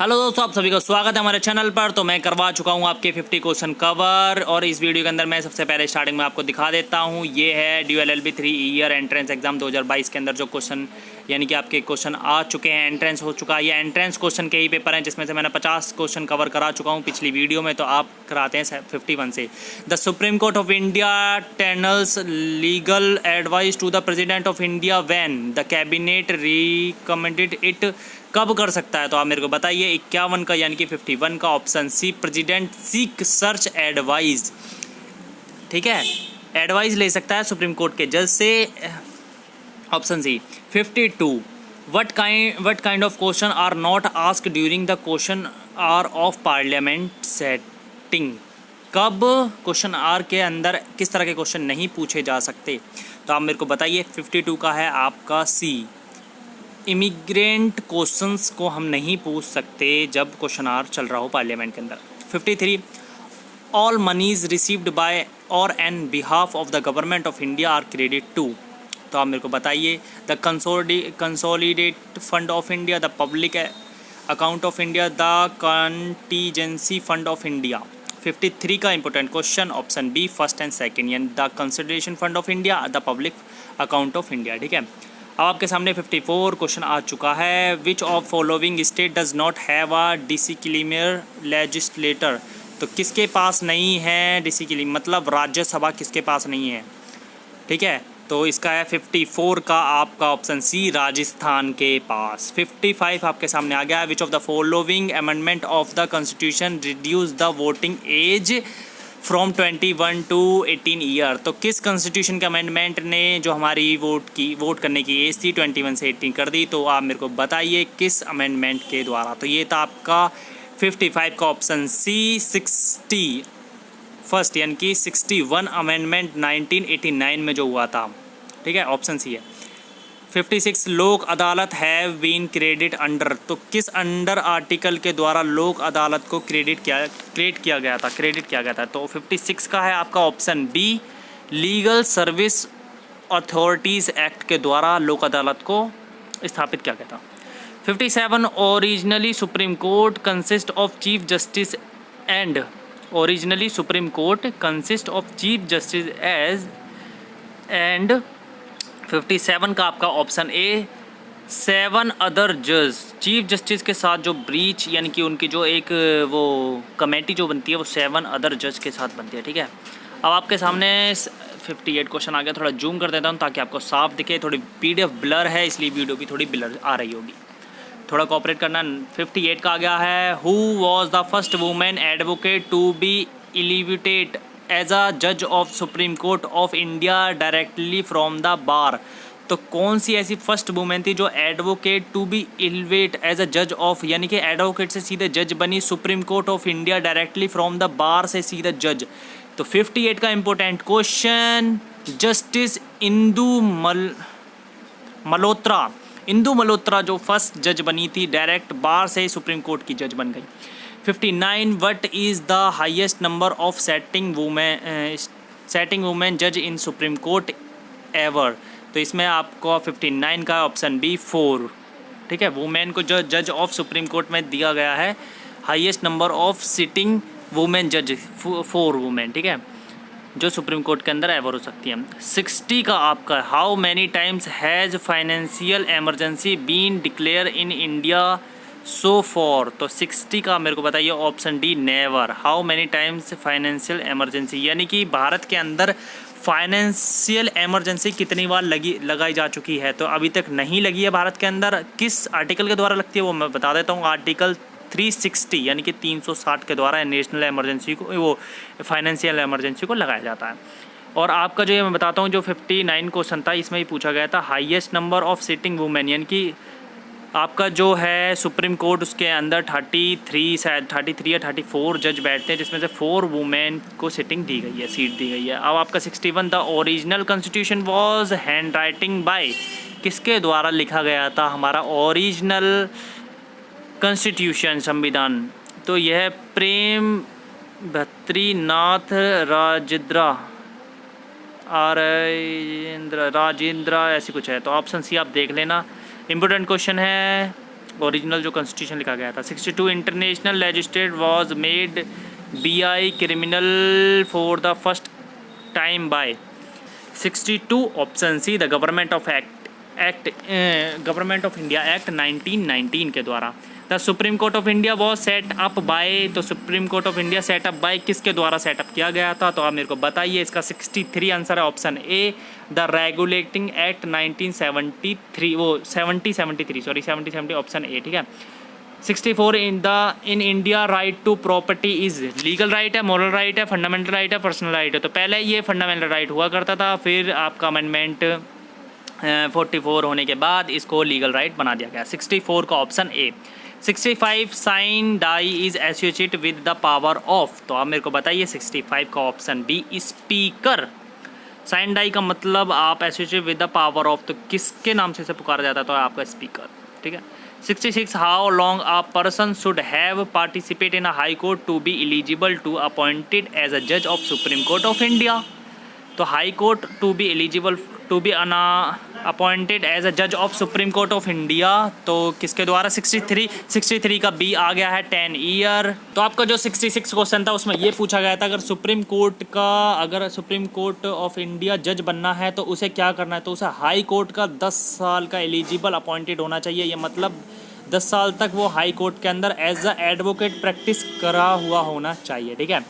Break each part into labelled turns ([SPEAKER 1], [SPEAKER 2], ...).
[SPEAKER 1] Hello दोस्तों, आप सभी का स्वागत है हमारे चैनल पर। तो मैं करवा चुका हूं आपके 50 क्वेश्चन कवर और इस वीडियो के अंदर मैं सबसे पहले स्टार्टिंग में आपको दिखा देता हूं। ये है DULLB 3 ईयर एंट्रेंस एग्जाम 2022 के अंदर जो क्वेश्चन यानी कि आपके क्वेश्चन आ चुके हैं, एंट्रेंस हो चुका है। ये एंट्रेंस क्वेश्चन के ही पेपर हैं जिसमें से मैंने 50 क्वेश्चन कवर करा चुका हूँ पिछली वीडियो में। तो आप कराते हैं 51 से। The Supreme court of India tenders legal advice to the President of India when the cabinet recommended it. कब कर सकता है? तो आप मेरे को बताइए। 51 का यानी कि 51 का option C, president seek search advice. ठीक है, एडवाइस ले सकता है सुप्रीम कोर्ट के जज से। Option C. 52 what kind of question are not asked during the question hour of parliament setting. कब क्वेश्चन आर के अंदर किस तरह के क्वेश्चन नहीं पूछे जा सकते? तो आप मेरे को बताइए। 52 का है आपका सी, इमिग्रेंट क्वेश्चंस को हम नहीं पूछ सकते जब क्वेश्चन आर चल रहा हो पार्लियामेंट के अंदर। 53 all monies received by or on behalf of the Government of India are credit to. तो आप मेरे को बताइए। The consolidate fund of India, the public account of India, the contingency fund of India. 53 का important question option B, first and second, यानी the consolidation fund of India, the public account of India. ठीक है, अब आपके सामने 54 question आ चुका है। Which of following state does not have a डिसिक्लिमियर लेजिस्लेटर। तो किसके पास नहीं है डिसिक्लिम, मतलब राज्यसभा किसके पास नहीं है? ठीक है, तो इसका है 54 का आपका ऑप्शन सी, राजस्थान के पास। 55 आपके सामने आ गया है। Which of the following amendment of the constitution reduce the voting age from 21 to 18 year. तो किस कॉन्स्टिट्यूशन के अमेंडमेंट ने जो हमारी वोट करने की एज थी 21 से 18 कर दी? तो आप मेरे को बताइए किस अमेंडमेंट के द्वारा। तो ये था आपका 55 का ऑप्शन सी, 60 फर्स्ट यानी कि 61 अमेंडमेंट 1989 में जो हुआ था। ठीक है, ऑप्शन सी है। 56 लोक अदालत हैव बीन क्रेडिट अंडर। तो किस अंडर आर्टिकल के द्वारा लोक अदालत को क्रेडिट किया गया था? तो 56 का है आपका option B, legal service authorities act के द्वारा लोक अदालत को स्थापित किया गया था। 57 originally supreme court consist of chief justice originally supreme court consist of chief justice and 57 का आपका ऑप्शन ए, 7 अदर जज। चीफ जस्टिस के साथ जो ब्रीच यानी कि उनकी जो एक वो कमेटी जो बनती है वो 7 अदर जज के साथ बनती है। ठीक है, अब आपके सामने 58 क्वेश्चन आ गया। थोड़ा जूम कर देता हूँ ताकि आपको साफ दिखे। थोड़ी PDF ब्लर है इसलिए वीडियो भी थोड़ी ब्लर आ रही होगी, थोड़ा कोऑपरेट करना। 58 का आ गया है। Who was the first women advocate to be elevated as a जज of supreme court of India directly from the bar. तो कौन सी ऐसी फर्स्ट वुमेन थी जो advocate to be elevate as a जज ऑफ, यानी कि एडवोकेट से सीधे जज बनी Supreme court of India directly from the bar से सीधा जज? तो 58 का important question, justice Indu Malhotra जो फर्स्ट जज बनी थी, डायरेक्ट बार से सुप्रीम कोर्ट की जज बन गई। 59 what is the highest number of setting women जज इन सुप्रीम कोर्ट एवर? तो इसमें आपको 59 का ऑप्शन बी, 4। ठीक है, वुमेन को जो जज ऑफ सुप्रीम कोर्ट में दिया गया है, highest number of sitting women जज 4 वुमेन। ठीक है, जो सुप्रीम कोर्ट के अंदर एवर हो सकती है। 60 का आपका, how many times has financial emergency been declared in India so far? तो 60 का मेरे को बताइए option D, never. How many times financial emergency, यानी कि भारत के अंदर फाइनेंशियल एमरजेंसी कितनी बार लगाई जा चुकी है? तो अभी तक नहीं लगी है भारत के अंदर। किस आर्टिकल के द्वारा लगती है वो मैं बता देता हूँ। आर्टिकल 360 यानी कि 360 के द्वारा नेशनल एमरजेंसी को, वो फाइनेंशियल एमरजेंसी को लगाया जाता है। और आपका जो ये मैं बताता हूँ, जो 59 क्वेश्चन था इसमें ही पूछा गया था highest number of sitting women, यानी कि आपका जो है सुप्रीम कोर्ट उसके अंदर 33 या 34 जज बैठते हैं, जिसमें से 4 वुमेन को सिटिंग दी गई है, सीट दी गई है। अब आपका 61 the original constitution was hand writing by, किसके द्वारा लिखा गया था हमारा ओरिजिनल कॉन्स्टिट्यूशन संविधान? तो यह प्रेम भत्रीनाथ राजेंद्र ऐसी कुछ है। तो ऑप्शन सी आप देख लेना। इम्पोर्टेंट क्वेश्चन है ओरिजिनल जो कॉन्स्टिट्यूशन लिखा गया था। 62 international legislate was made BI criminal for the first time by 62 option C the Government of India act 1919 के द्वारा। The Supreme court of India was set up by, तो Supreme court of India set up by किसके द्वारा setup किया गया था, तो आप मेरे को बताइए। इसका 63 आंसर है option A the regulating act 1973, वो 70 ऑप्शन ए, ठीक है। 64 in India right to property is legal right है, मॉरल राइट है, फंडामेंटल राइट है, पर्सनल राइट है। तो पहले ये फंडामेंटल राइट हुआ करता था, फिर आपका अमेंडमेंट 44 होने के बाद इसको लीगल राइट बना दिया गया। 64 का option A. 65 sine die is associated with the power of, तो आप मेरे को बताइए 65 का option B speaker. Sine die का मतलब आप associated with the power of, तो किसके नाम से इसे पुकारा जाता है, तो आपका स्पीकर, ठीक है। 66 how long a person should have participate in a High Court to be eligible to appointed as a जज of supreme court of India, तो High Court to be eligible to be appointed as a जज of supreme court of India, तो किसके द्वारा 63 का B आ गया है 10 year. तो आपका जो 66 क्वेश्चन था उसमें ये पूछा गया था अगर सुप्रीम कोर्ट ऑफ इंडिया जज बनना है तो उसे क्या करना है, तो उसे हाई कोर्ट का 10 साल का एलिजिबल अपॉइंटेड होना चाहिए। ये मतलब 10 साल तक वो हाई कोर्ट के अंदर एज अ एडवोकेट प्रैक्टिस करा हुआ होना चाहिए, ठीक है।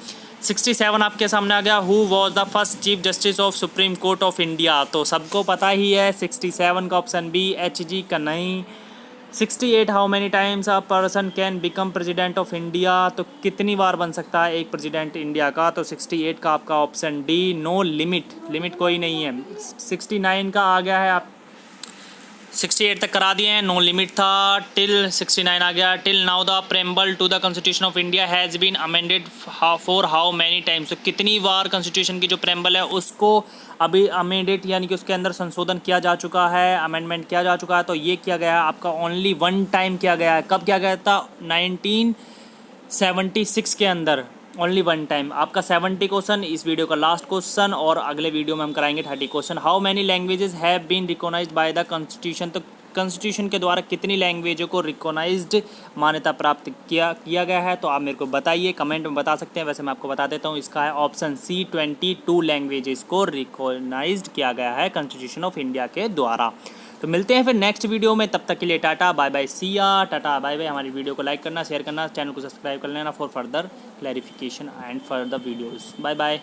[SPEAKER 1] 67 आपके सामने आ गया who was the first chief justice of supreme court of India, तो सबको पता ही है 67 का option B HG Kania. 68 how many times a person can become president of India, तो कितनी बार बन सकता है एक प्रेसिडेंट इंडिया का, तो 68 का आपका ऑप्शन डी नो लिमिट कोई नहीं है। 69 का आ गया है आप 68 तक करा दिए हैं, नो लिमिट था, टिल 69 आ गया। Till now the preamble to the constitution of India has been amended for how many times, तो कितनी बार कॉन्स्टिट्यूशन की जो प्रेम्बल है उसको अभी अमेंडेड यानी कि उसके अंदर संशोधन किया जा चुका है, अमेंडमेंट किया जा चुका है, तो ये किया गया है आपका ओनली 1 टाइम किया गया है। कब किया गया था, 1976 के अंदर, ओनली 1 टाइम। आपका 70 क्वेश्चन इस वीडियो का लास्ट क्वेश्चन, और अगले वीडियो में हम कराएंगे 30 question. How many languages have been recognised by the constitution, तो कॉन्स्टिट्यूशन के द्वारा कितनी लैंग्वेजों को रिकॉग्नाइज्ड मान्यता प्राप्त किया गया है, तो आप मेरे को बताइए, कमेंट में बता सकते हैं। वैसे मैं आपको बता देता हूँ, इसका है ऑप्शन सी 22 लैंग्वेजेस को रिकॉग्नाइज्ड किया गया है कॉन्स्टिट्यूशन ऑफ इंडिया के द्वारा। तो मिलते हैं फिर नेक्स्ट वीडियो में, तब तक के लिए Tata bye bye, see ya ta-ta bye bye. हमारी वीडियो को लाइक करना, शेयर करना, चैनल को सब्सक्राइब कर लेना for further clarification and further videos. Bye bye.